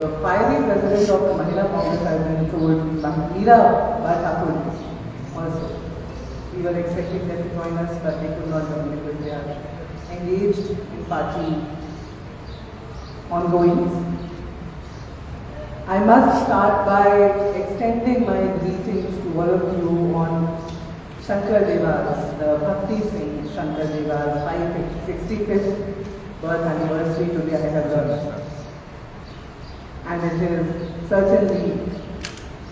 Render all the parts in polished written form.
The fiery president of the Mahila Congress has been told, Meera Thakur also. We were expecting them to join us, but they could not join because they are engaged in party ongoings. I must start by extending my greetings to all of you on Shankar Deva's, the Bhakti Singh Shankar Deva's 565th birth anniversary today I have learned. And it is certainly,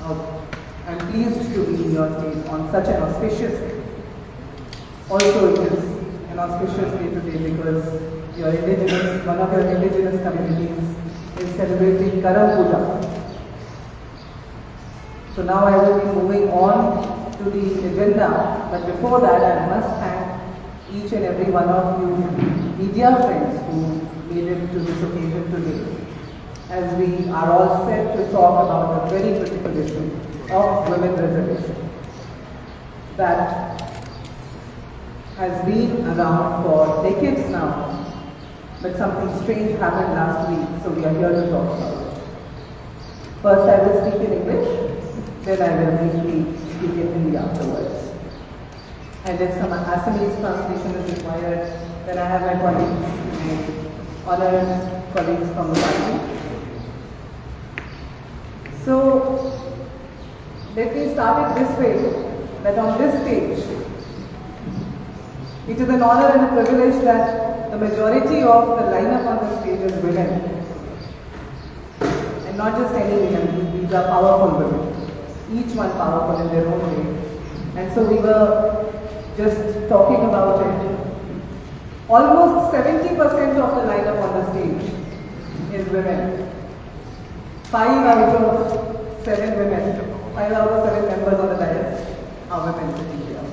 I'm pleased to be in your state on such an auspicious day. Also it is an auspicious day today because one of your indigenous communities is celebrating Karam Puja. So now I will be moving on to the agenda, but before that I must thank each and every one of you media friends who made it to this occasion today, as we are all set to talk about the very critical issue of women reservation that has been around for decades now, but something strange happened last week, so we are here to talk about it. First I will speak in English, then I will briefly speak in Hindi afterwards. And if some Assamese translation is required, then I have my colleagues, honored colleagues from the party. So, let me start it this way, that on this stage, it is an honor and a privilege that the majority of the lineup on the stage is women. And not just any women, these are powerful women. Each one powerful in their own way. And so we were just talking about it. Almost 70% of the lineup on the stage is women. 5 out of 7 women, 5 out of 7 members on the dais are women sitting here.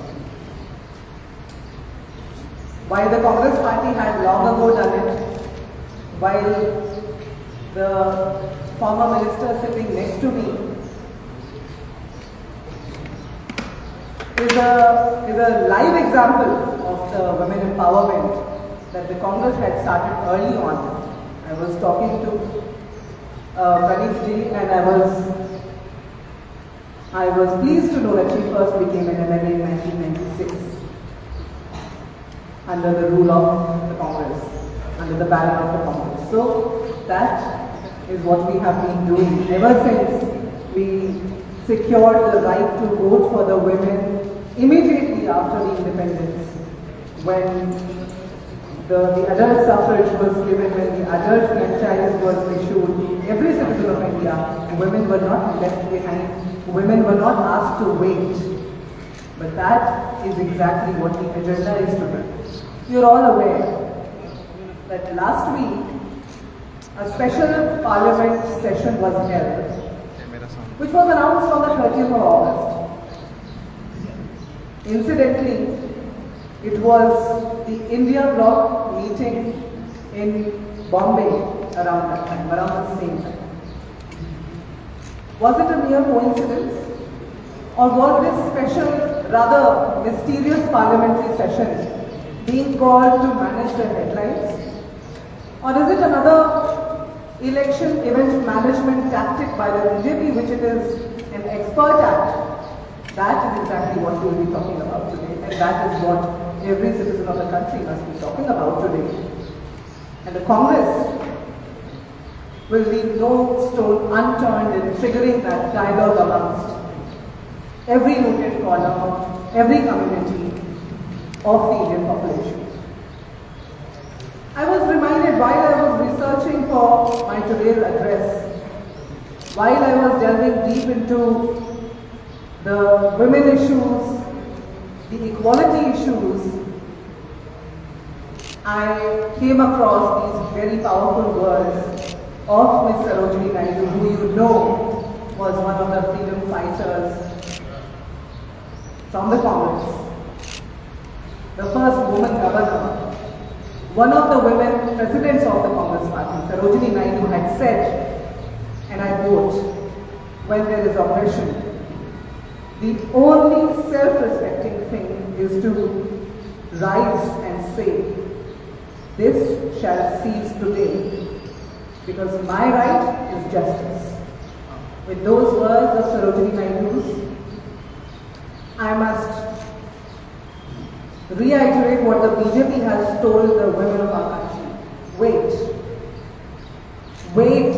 While the Congress party had long ago done it, while the former minister sitting next to me is a live example of the women empowerment that the Congress had started early on. I was talking to Praneeth ji, and I was pleased to know that she first became an MLA in 1996 under the rule of the Congress, under the banner of the Congress. So that is what we have been doing ever since we secured the right to vote for the women immediately after the independence, when the adult suffrage was given, when the adult franchise was issued. Every citizen of India, women were not left behind, women were not asked to wait. But that is exactly what the agenda is today. You are all aware that last week a special parliament session was held, which was announced on the 30th of August. Incidentally, it was the India Bloc meeting in Bombay around that time, around the same time. Was it a mere coincidence? Or was this special, rather mysterious parliamentary session being called to manage the headlines? Or is it another election event management tactic by the BJP, which it is an expert at? That is exactly what we will be talking about today, and that is what every citizen of the country must be talking about today. And the Congress will leave no stone unturned in triggering that dialogue amongst every noted corner, every community of the Indian population. I was reminded while I was researching for my today's address, while I was delving deep into the women issues, the equality issues, I came across these very powerful words of Ms. Sarojini Naidu, who you know was one of the freedom fighters from the Congress, the first woman governor, one of the women presidents of the Congress party. Sarojini Naidu had said, and I quote, "When there is oppression, the only self-respecting thing is to rise and say, this shall cease today, because my right is justice. With those words of Sarojini Naidu's, I must reiterate what the BJP has told the women of our country. Wait. Wait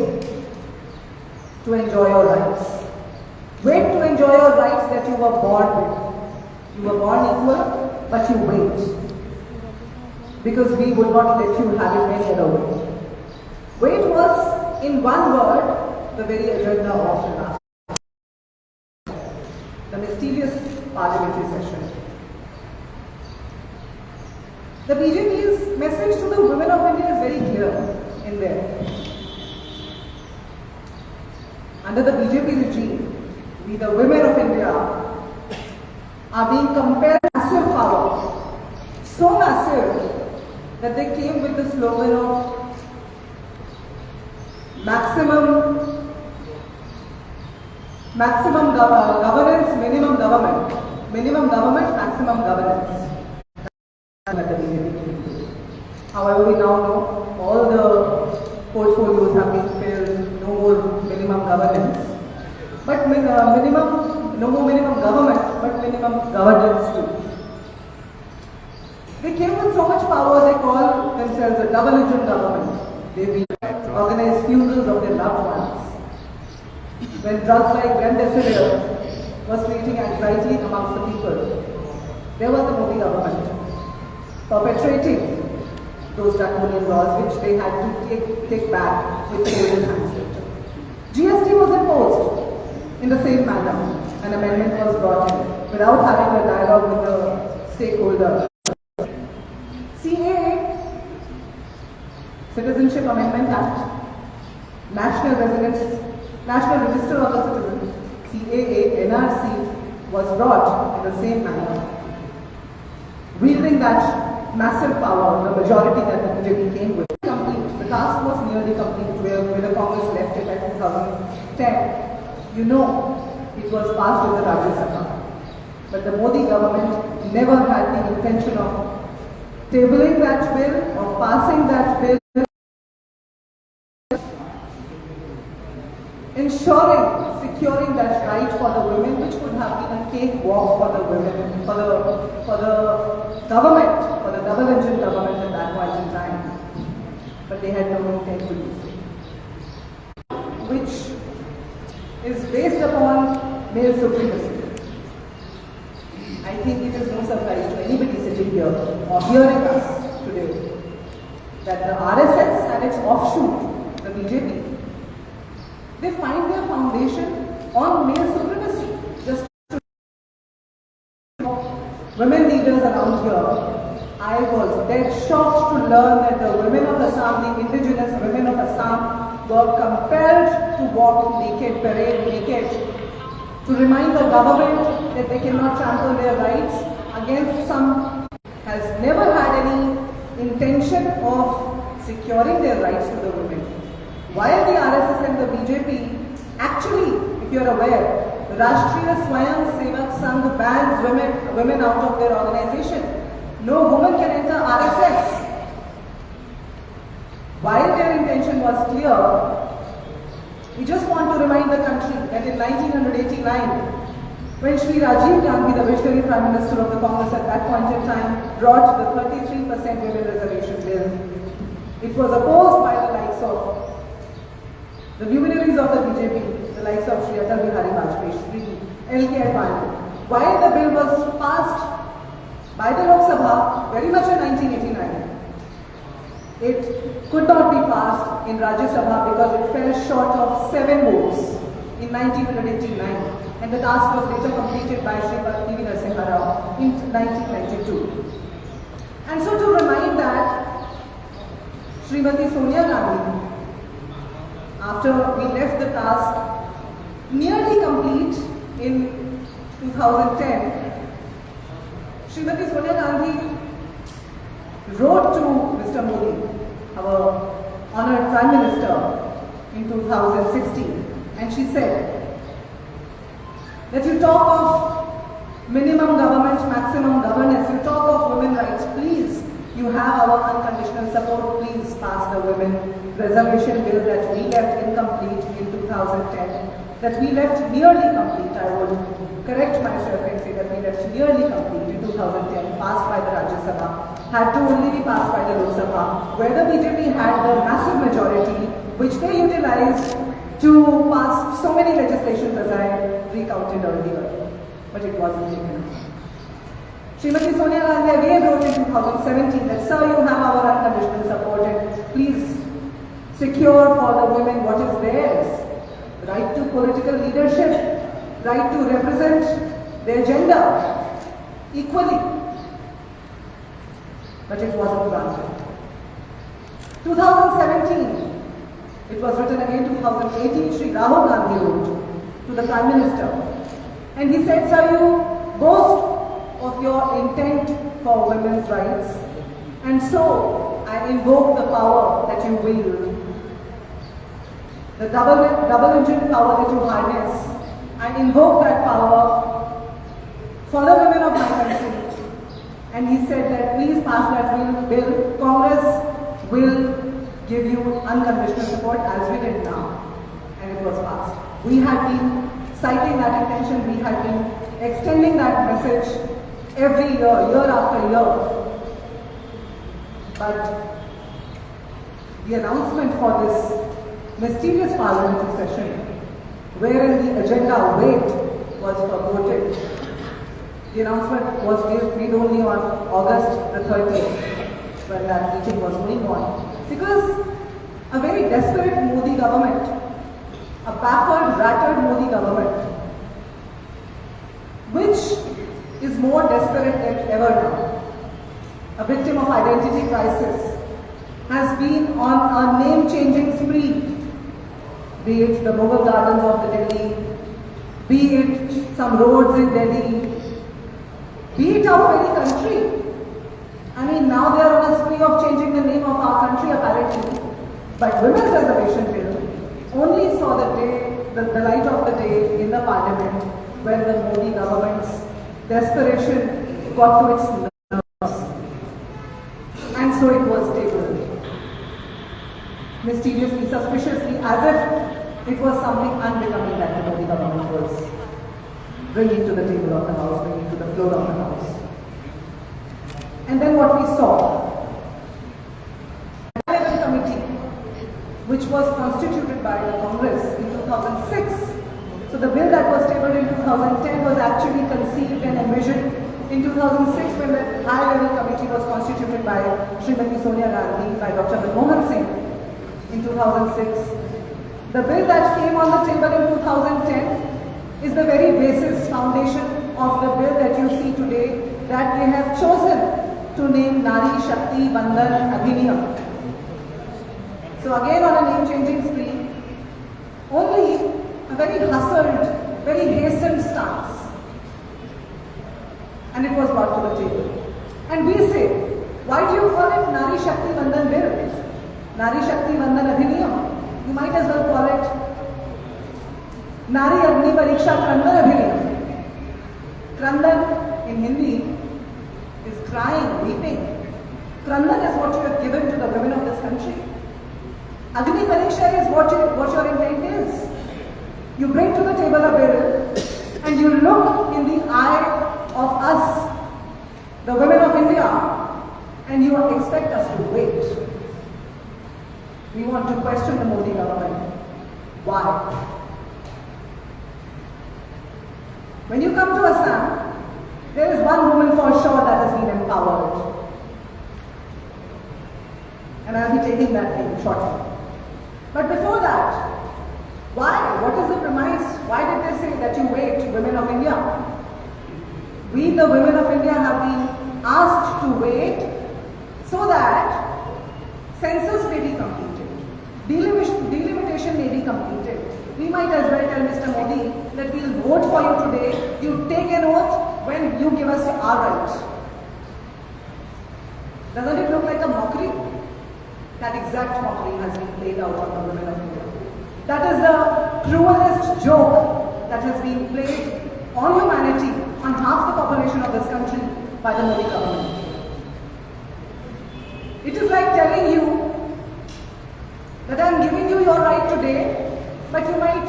to enjoy your rights. Wait to enjoy your rights that you were born with. You were born equal, but you wait. Because we would not let you have it any other way. Wait was, in one word, the very agenda of the last. The mysterious parliamentary session. The BJP's message to the women of India is very clear in there. Under the BJP regime, we, the women of India, are being compared to massive power. So massive that they came with the slogan of maximum governance, minimum government. Minimum government, maximum governance. However, we now know all the portfolios have been filled, no more minimum governance. But no more minimum government, but minimum governance too. They came with so much power, they call themselves a double engine government. They organize funerals of their loved ones. When drugs like remdesivir was creating anxiety amongst the people, there was the Modi government perpetrating those draconian laws which they had to take back with the golden handset. GST was imposed in the same manner. An amendment was brought in without having a dialogue with the stakeholders. CAA, Citizenship Amendment Act, National Register of the Citizen, CAA, NRC was brought in the same manner. Wielding that massive power, the majority that the BJP came with. The task was nearly complete where the Congress left it at 2010. You know, it was passed with the Rajya Sabha. But the Modi government never had the intention of tabling that bill or passing that bill, securing that right for the women, which would have been a cakewalk for the women, for the government, for the double engine government at that point in time. But they had no intent to do so. Which is based upon male supremacy. I think it is no surprise to anybody sitting here or hearing us today that the RSS and its offshoot, the BJP, they find their foundation on male supremacy. Just women leaders around here, I was dead shocked to learn that the women of Assam, the indigenous women of Assam, were compelled to walk naked, parade naked, to remind the government that they cannot trample their rights against some, has never had any intention of securing their rights to the women. While the RSS and the BJP, actually, if you are aware, the Rashtriya Swayam Sevak Sangh bans women out of their organization. No woman can enter RSS. While their intention was clear, we just want to remind the country that in 1989, when Shri Rajiv Gandhi, the visionary Prime Minister of the Congress at that point in time, brought the 33% women reservation bill, it was opposed by the likes of the luminaries of the BJP, the likes of Shri Atal Bihari Vajpayee, Shri L.K. Advani. While the bill was passed by the Lok Sabha very much in 1989, it could not be passed in Rajya Sabha because it fell short of 7 votes in 1989, and the task was later completed by Shri P.V. Narasimha Rao in 1992. And so to remind that, Srimati Sonia Gandhi, after we left the task nearly complete in 2010, Srimati Sonia Gandhi wrote to Mr. Modi, our honored Prime Minister, in 2016, and she said that you talk of minimum government, maximum governance, you talk of women's rights, please, you have our unconditional support, please pass the women reservation bill that we left incomplete in 2010, that we left nearly complete, I would correct myself and say that we left nearly complete in 2010, passed by the Rajya Sabha, had to only be passed by the Lok Sabha, where the BJP had the massive majority, which they utilized to pass so many legislations as I recounted earlier, but it wasn't taken up. Srimati Sonia Gandhi again wrote in 2017 that, "Sir, you have our unconditional support and please secure for the women what is theirs. Right to political leadership, right to represent their gender equally." But it wasn't granted. 2017, it was written again 2018, Sri Rahul Gandhi wrote to the Prime Minister. And he said, "Sir, you boast of your intent for women's rights, and so I invoke the power that you wield, the double engine power that you harness. I invoke that power for the women of my country." And he said that please pass that bill. Congress will give you unconditional support as we did now. And it was passed. We had been citing that intention, we had been extending that message every year, year after year. But the announcement for this mysterious parliamentary session, wherein the agenda weight was voted, the announcement was made only on August the 30th, when that meeting was going on. Because a very desperate Modi government, a backward, battered Modi government, which is more desperate than ever now, a victim of identity crisis, has been on a name-changing spree, be it the Mughal gardens of the Delhi, be it some roads in Delhi, be it our very country. I mean, now they are on a spree of changing the name of our country apparently. But women's reservation bill only saw the light of the day in the parliament when the Modi government's desperation got to its nerves. And so it was tabled. Mysteriously, suspiciously, as if it was something unbecoming that the Modi government was bringing to the table of the House, bringing to the floor of the House. And then what we saw, a level committee, which was constituted by the Congress in 2006. So the bill that was tabled in 2010 was actually conceived and envisioned in 2006 when the high-level committee was constituted by Srimati Sonia Gandhi, by Dr. Manmohan Singh in 2006. The bill that came on the table in 2010 is the very basis, foundation of the bill that you see today that they have chosen to name Nari Shakti Bandhan Adhiniyam. So again on a name-changing spree, only a very hustled, very hastened stance. And it was brought to the table. And we say, why do you call it Nari Shakti Bandhan Bill? Nari Shakti Bandhan Adhiniyam. You might as well call it Nari Agni Pariksha Krandan Adhiniyam. Krandan in Hindi is crying, weeping. Krandan is what you have given to the women of this country. Agni Pariksha is what your intent is. You bring to the table a bill and you look in the eye of us, the women of India, and you expect us to wait. We want to question the Modi government. Why? When you come to Assam, there is one woman for sure that has been empowered. And I will be taking that name shortly. But before that, why? What is the premise? Why did they say that you wait, women of India? We, the women of India, have been asked to wait so that census may be completed, delimitation may be completed. We might as well tell Mr. Modi that we will vote for you today. You take an oath when you give us our rights. Doesn't it look like a mockery? That exact mockery has been played out on the women of India. That is the cruelest joke that has been played on humanity, on half the population of this country by the Modi government. It is like telling you that I am giving you your right today, but you might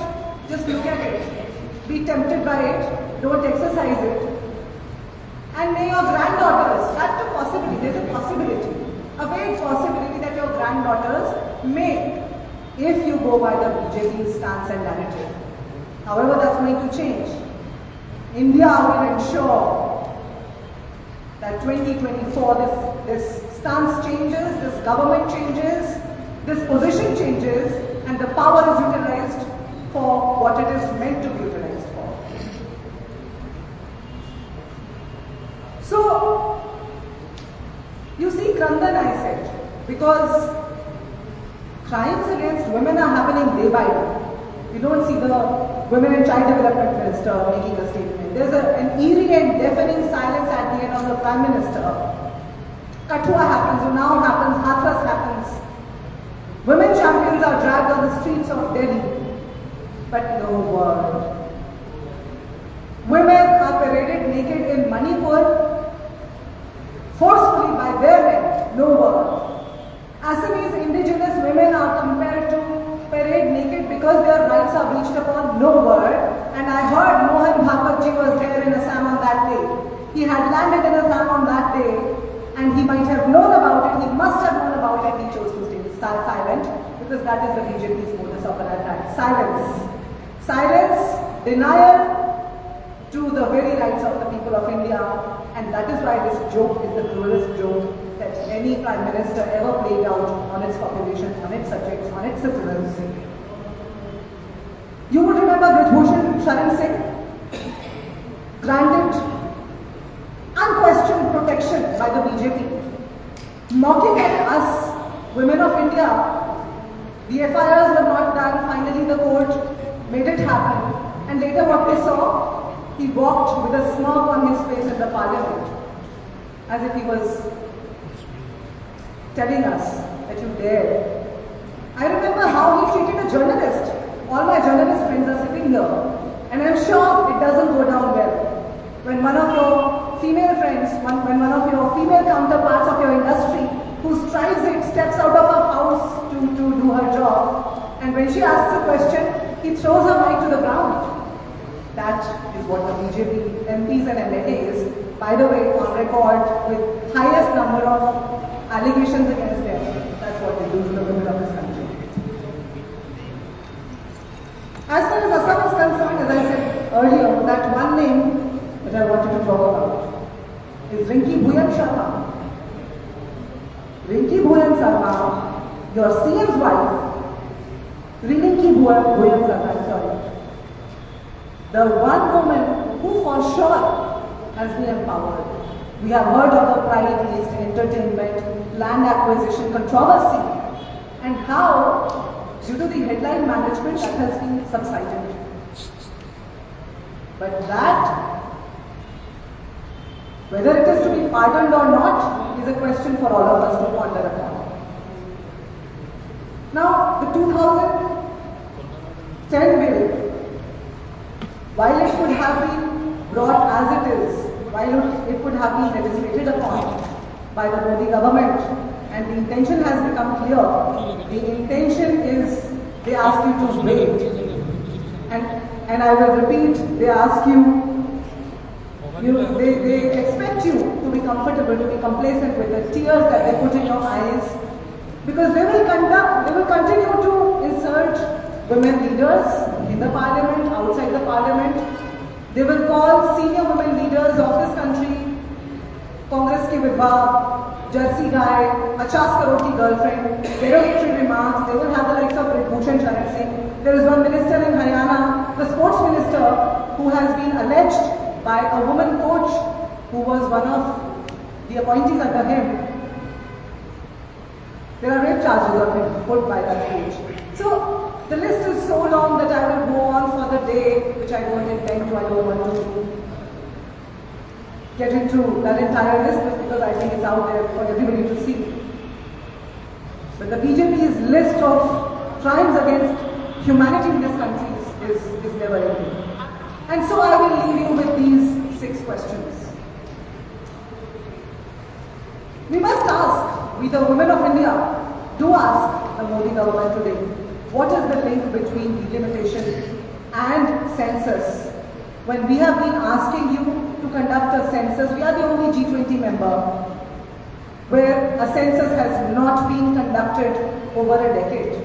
just look at it, be tempted by it, don't exercise it. And may your granddaughters, that's a possibility, there's a possibility, a vague possibility that your granddaughters may, if you go by the BJP stance and narrative. However, that's going to change. India will ensure that 2024, this stance changes, this government changes, this position changes, and the power is utilized for what it is meant to be utilized for. So, you see, Krandan, I said, because crimes against women are happening day by day. You don't see the Women and Child Development Minister making a statement. There's an eerie and deafening silence at the end of the Prime Minister. Kathua happens, Unnao happens, Hathras happens. Women champions are dragged on the streets of Delhi, but no word. Women are paraded naked in Manipur, forcefully by their men, no word. Assamese indigenous women are compared to parade naked because their rights are breached upon, no word. And I heard Mohan Bhagwat was there in Assam on that day. He had landed in Assam on that day, and he might have known about it, he must have known about it, he chose to stay silent, because that is the BJP's modus operandi. Silence. Silence, denial to the very rights of the people of India, and that is why this joke is the cruelest joke that any Prime Minister ever played out on its population, on its subjects, on its citizens. You would remember Brijbhushan Sharan Singh, granted unquestioned protection by the BJP, mocking at us, women of India. The FIRs were not done, finally the court made it happen, and later what we saw, he walked with a smirk on his face in the parliament, as if he was telling us that you dare. I remember how he treated a journalist. All my journalist friends are sitting here, and I'm sure it doesn't go down well. When one of your female friends, when one of your female counterparts of your industry, who strives it, steps out of her house to do her job, and when she asks a question, he throws her mic to the ground. That is what the BJP MPs and MLAs, by the way, on record with highest number of allegations against them. That's what they do to the women of this country. As far as Assam is concerned, as I said earlier, that one name that I wanted to talk about is Rinki Bhuyan Sharma. Rinki Bhuyan Sharma, your CM's wife, Rinki Bhuyan Sharma, sorry. The one woman who for sure has been empowered. We have heard of the Pride East entertainment, land acquisition controversy, and how, due to the headline management, that has been subsided. But that, whether it is to be pardoned or not, is a question for all of us to ponder upon. Now, the 2010 bill, while it could have been brought as it is, while it could have been legislated upon by the Modi government, and the intention has become clear, the intention is they ask you to wait. And I will repeat, they ask they expect you to be comfortable, to be complacent with the tears that they put in your eyes, because they will continue to insert women leaders in the parliament, outside the parliament. They will call senior women leaders of this country Congress ki Vidwa, Jersey guy, 50 crore ki girlfriend, derogatory remarks. They will have the likes of Brijbhushan Sharan Singh. There is one minister in Haryana, the sports minister, who has been alleged by a woman coach who was one of the appointees under him. There are rape charges on him put by that coach. So the list is so long that I will go on for the day, which I don't intend to. I don't want to get into that entire list because I think it's out there for everybody to see. But the BJP's list of crimes against humanity in this country is never ending. And so I will leave you with these 6 questions. We must ask, we the women of India, do ask the Modi government today, census, when we have been asking you to conduct a census, we are the only G20 member where a census has not been conducted over a decade.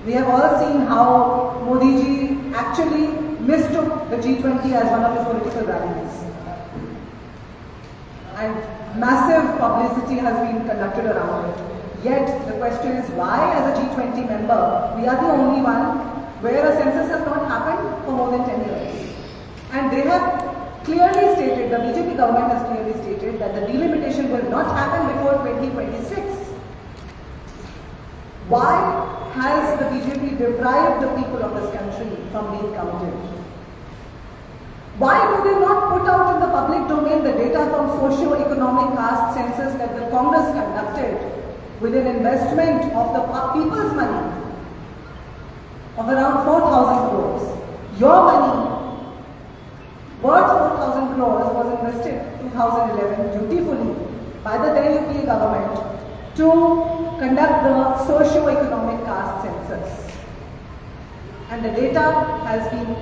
We have all seen how Modi ji actually mistook the G20 as one of his political rallies. And massive publicity has been conducted around it. Yet the question is why, as a G20 member, we are the only one where a census has not happened for more than 10 years. And they have clearly stated, the BJP government has clearly stated that the delimitation will not happen before 2026. Why has the BJP deprived the people of this country from being counted? Why do they not put out in the public domain the data from socio-economic caste census that the Congress conducted with an investment of the people's money of around 4,000 crores? Your money, worth 4,000 crores, was invested in 2011 dutifully by the then UPA government to conduct the socio-economic caste census. And the data has been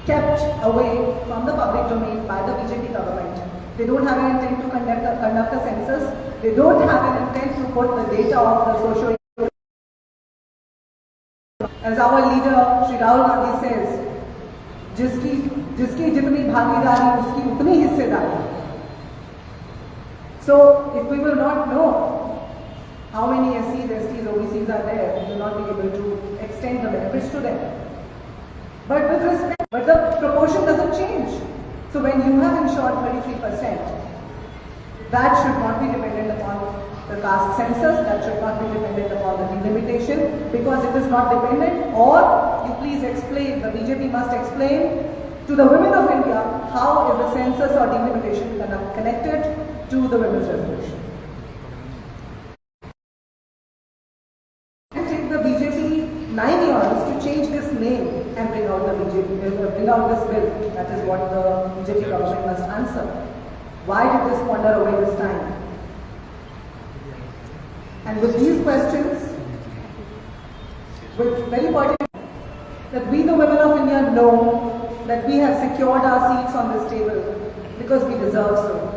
kept away from the public domain by the BJP government. They don't have an intent to conduct a census. They don't have an intent to put the data of the socio. As our leader, Shri Rahul Gandhi says, जिसकी जितनी भागीदारी उसकी उतनी हिस्सेदारी. So if we will not know how many SCs, STs, OBCs are there, we will not be able to extend the benefits to them. But with respect, but the proportion doesn't change. So when you have ensured 33%, that should not be dependent upon the caste census, that should not be dependent upon the delimitation, because it is not dependent. Or you please explain, the BJP must explain to the women of India how is the census or delimitation connected to the women's revolution. And take the BJP 9 years to change this name and bring out the bring out this bill. That is what the BJP government must answer. Why did this wander away this time? And with these questions, with very important, that we the women of India know that we have secured our seats on this table because we deserve so.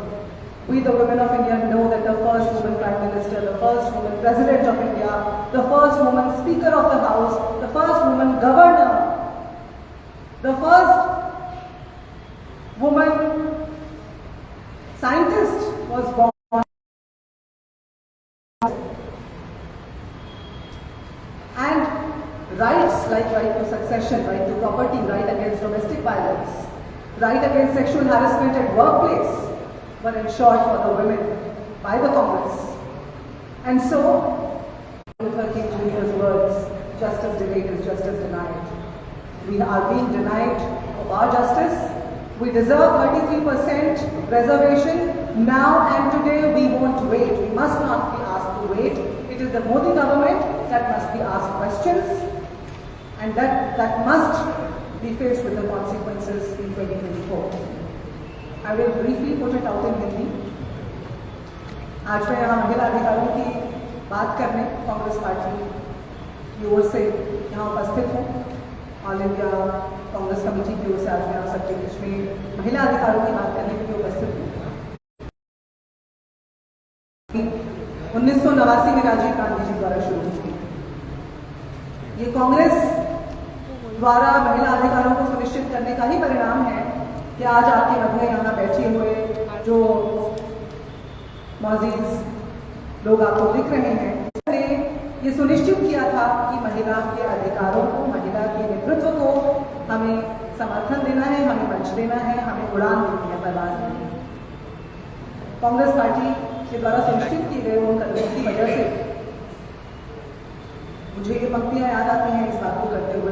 We the women of India know that the first woman Prime Minister, the first woman President of India, the first woman Speaker of the House, the first woman Governor, the first woman scientist was born. And rights like right to succession, right to property, right against domestic violence, right against sexual harassment at workplace were ensured for the women by the Congress. And so, Luther King Jr.'s words, justice delayed is justice denied. We are being denied of our justice. We deserve 33% reservation now and today. We won't wait. We must not be asked to wait. It is the Modi government that must be asked questions, and that must be faced with the consequences in 2024. I will briefly put it out in Hindi. आज मैं यहाँ महिला अधिकारों की बात करने Congress party की ओर से यहाँ उपस्थित हूँ. ऑल इंडिया कांग्रेस कमेटी की ओर से आज मैं आप सबके बीच में महिला अधिकारों की बात करने के लिए उपस्थित हूँ. 1989 में राजीव गांधी जी द्वारा शुरू की थी. ये कांग्रेस द्वारा महिला अधिकारों को सुनिश्चित करने का ही परिणाम है कि आज आपके मध्य यहाँ बैठे हुए जो मौजूद लोग आपको दिख रहे हैं, इसने ये सुनिश्चित किया था कि महिला के अधिकारों को, महिला के नेतृत्व को हमें समर्थन देना है, हमें मंच देना है, हमें उड़ान देनी है, परवाज देनी है. कांग्रेस पार्टी के द्वारा सुनिश्चित किए गए उन कदमों की वजह से मुझे ये पंक्तियां याद आती हैं इस बात को करते हुए.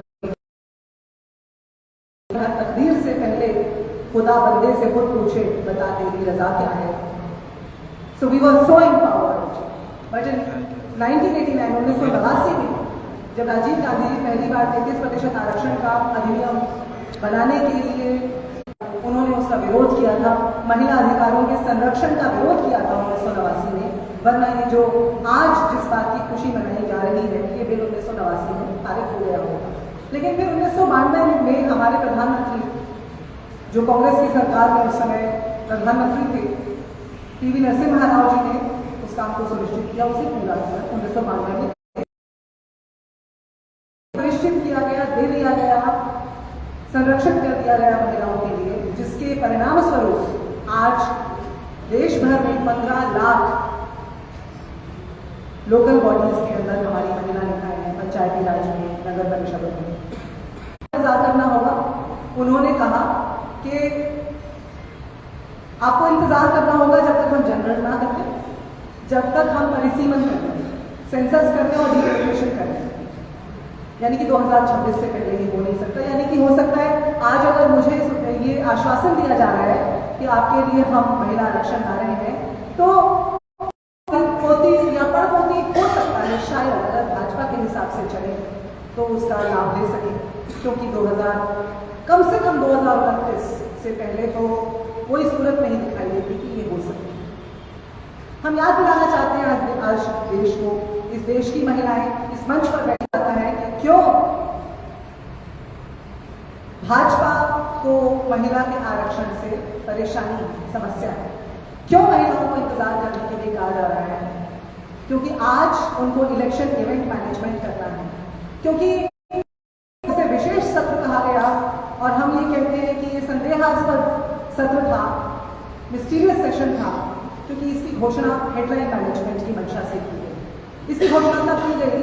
तकदीर से पहले खुदा बंदे से खुद पूछे, बता तेरी रजा क्या है. So we were so empowered. But in 1989, 1989 में जब राजीव गांधी जी पहली बार 33% आरक्षण का अधिनियम बनाने के लिए उन्होंने उसका विरोध किया था, महिला अधिकारों के संरक्षण का विरोध किया था 1989 में. वरना ये जो आज जिस बात की खुशी मनाई जा रही है, ये बिल 1989 में पारित हो गया होगा. लेकिन फिर 1992 में हमारे हमारे प्रधानमंत्री जो कांग्रेस की सरकार में उस समय प्रधानमंत्री थे, पीवी नरसिम्हा राव जी ने उस काम को सुनिश्चित किया, उसे पूरा किया 1992 में सुनिश्चित किया गया, दे दिया गया, संरक्षित कर दिया गया महिलाओं के लिए, जिसके परिणाम स्वरूप आज देश भर में 15 लाख लोकल बॉडीज के अंदर हमारी महिला निकाय हैं, पंचायती राज में, नगर परिषदों में इंतजार करना होगा। उन्होंने कहा कि आपको इंतजार करना होगा जब तक हम जनगणना ना करें, जब तक हम परिसीमन करें, सेंसस करें और डिलिमिटेशन करें, यानी कि 2026 से पहले ही हो नहीं सकता। यानी कि हो सकता है आज अगर मुझे ये आश्वासन दिया जा रहा है कि आपके लिए हम महिला आरक्षण ला रहे हैं, तो पोती या पड़पोती हो सकता है शायद अगर भाजपा के हिसाब से चले तो उसका लाभ ले सके, क्योंकि कम से कम 2029 से पहले तो कोई सूरत नहीं दिखाई देती कि ये हो सके। हम याद दिलाना चाहते हैं आज देश को, इस देश की महिलाएं इस मंच पर बैठ जाता है कि क्यों भाजपा को महिला के आरक्षण से परेशानी, समस्या है, क्यों महिलाओं को इंतजार करने के लिए कहा जा रहा है, क्योंकि आज उनको इलेक्शन इवेंट मैनेजमेंट करना है, क्योंकि इसे विशेष सत्र कहा गया और हम ये कहते हैं कि ये संदेहास्पद सत्र था, मिस्टीरियस सेशन था, क्योंकि इसकी घोषणा हेडलाइन मैनेजमेंट की मंशा से की गई। इसकी घोषणा तब की गई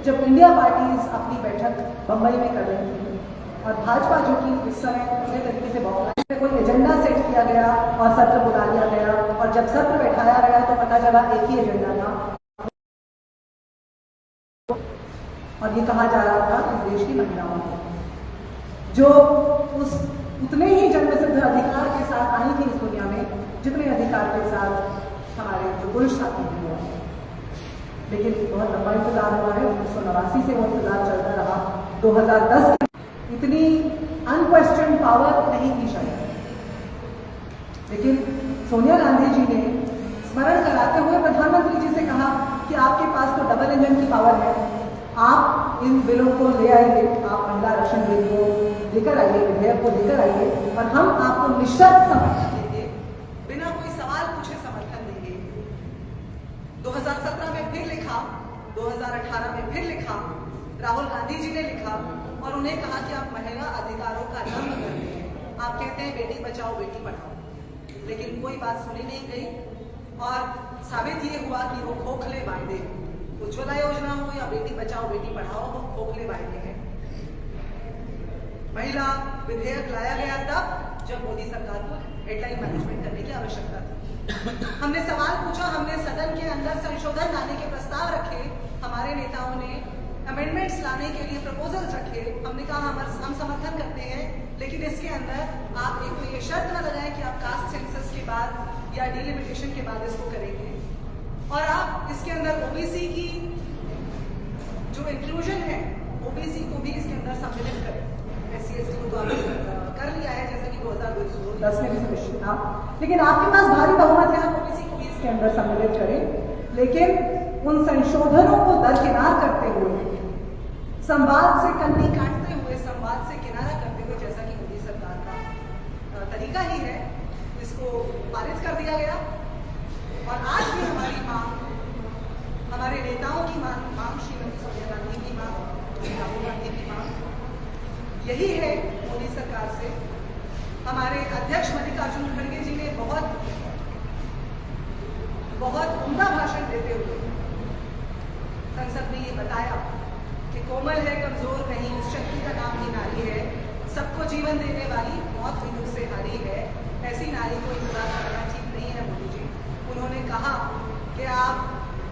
जब इंडिया पार्टीज अपनी बैठक बंबई में कर रही थी और भाजपा जो कि इस समय पूरे तरीके से बहुत कोई एजेंडा सेट किया गया और सत्र बुला लिया गया, और जब सत्र बैठाया गया तो पता चला एक ही एजेंडा था और ये कहा जा रहा था इस देश की महिलाओं को, जो उतने ही जन्मसिद्ध अधिकार के साथ आई थी इस दुनिया में जितने अधिकार के साथ हमारे जो पुरुष साथी हुए। लेकिन बहुत लंबा इंतजार हुआ है, 1989 से वो इंतजार चलता रहा। 2010 इतनी अनक्वेश्चन पावर नहीं थी शायद, लेकिन सोनिया गांधी जी ने स्मरण कराते हुए प्रधानमंत्री जी से कहा कि आपके पास तो डबल इंजन की पावर है, आप इन बिलों को ले आइए, आप महिला आरक्षण बिल को लेकर आइए, विधेयक को लेकर आइए और हम आपको निशर्त समर्थन देंगे, बिना कोई सवाल पूछे समर्थन देंगे। 2017 में फिर लिखा, 2018 में फिर लिखा, राहुल गांधी जी ने लिखा और उन्हें कहा कि आप महिला अधिकारों का रंग करते हैं, आप कहते हैं बेटी बचाओ बेटी पढ़ाओ, लेकिन कोई बात सुनी नहीं गई और साबित ये हुआ कि वो खोखले वायदे, उज्ज्वला योजना हो या बेटी बचाओ बेटी पढ़ाओ, वो खोखले वायदे हैं। महिला विधेयक लाया गया तब जब मोदी सरकार को हेडलाइन मैनेजमेंट करने की आवश्यकता थी। हमने सवाल पूछा, हमने सदन के अंदर संशोधन लाने के प्रस्ताव रखे, हमारे नेताओं ने अमेंडमेंट्स लाने के लिए प्रपोजल्स रखे, हमने कहा हम समर्थन करते हैं, लेकिन इसके अंदर आप एक तो ये शर्त न लगाएं कि आप कास्ट सेंसस के बाद या डिलिमिटेशन के बाद इसको करेंगे, और आप इसके अंदर ओबीसी की जो इंक्लूजन है, ओबीसी को भी इसके अंदर सम्मिलित करें। SC/ST को तो आपने कर लिया है, जैसे कि 2010 में भी सुनिश्चित था, लेकिन आपके पास भारी बहुमत है, आप ओबीसी को भी इसके अंदर सम्मिलित करें। लेकिन उन संशोधनों को दरकिनार करते हुए, संवाद से कन्नी काटते हुए, संवाद से किनारा करते हुए, जैसा कि मोदी सरकार का तरीका ही है, इसको पारित कर दिया गया। और आज भी हमारी मांग, हमारे नेताओं की मांग श्रीमती सोनिया गांधी की मांग, राहुल गांधी की मांग यही है मोदी सरकार से। हमारे अध्यक्ष मल्लिकार्जुन खड़गे जी ने बहुत उम्दा भाषण देते हुए संसद में ये बताया कि कोमल है, कमजोर नहीं, उस शक्ति का नाम ही नारी है, सबको जीवन देने वाली, मौत भी मुझसे हारी है, ऐसी नारी को इंतजार करना ठीक नहीं है मोदी जी। उन्होंने कहा कि आप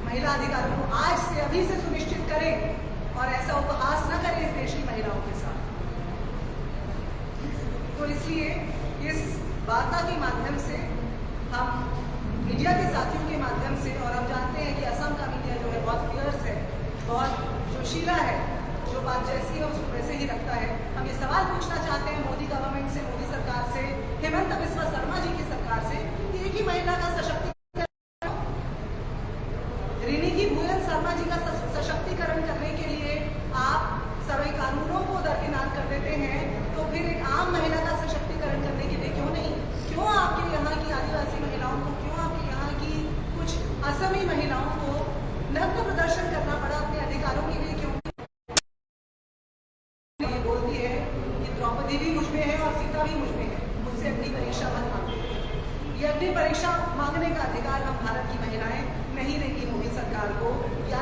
महिला अधिकारों को आज से, अभी से सुनिश्चित करें और ऐसा उपहास न करें इस देश की महिलाओं के साथ। तो इसलिए इस वार्ता के माध्यम से हम मीडिया के साथियों के माध्यम से, और हम जानते हैं कि असम का मीडिया जो है बहुत फियर्स है, बहुत जोशीला है, जो बात जैसी है उसको वैसे ही रखता है, हम ये सवाल पूछना चाहते हैं मोदी गवर्नमेंट से, मोदी सरकार से, हेमंत बिस्वा शर्मा जी की सरकार से, कि एक ही महिला का सशक्तिकरण, रिनी भूयन शर्मा जी का सशक्तिकरण करने के लिए आप सभी कानूनों को दरकिनार कर देते हैं, तो फिर एक असमी महिलाओं को नग्न प्रदर्शन करना पड़ा अपने अधिकारों के लिए, क्योंकि ये बोलती है कि द्रौपदी भी मुझ में है और सीता भी मुझ में है, मुझसे अग्नि परीक्षा मत मांगो। ये अग्नि परीक्षा मांगने का अधिकार हम भारत की महिलाएं नहीं देंगी मोदी सरकार को, या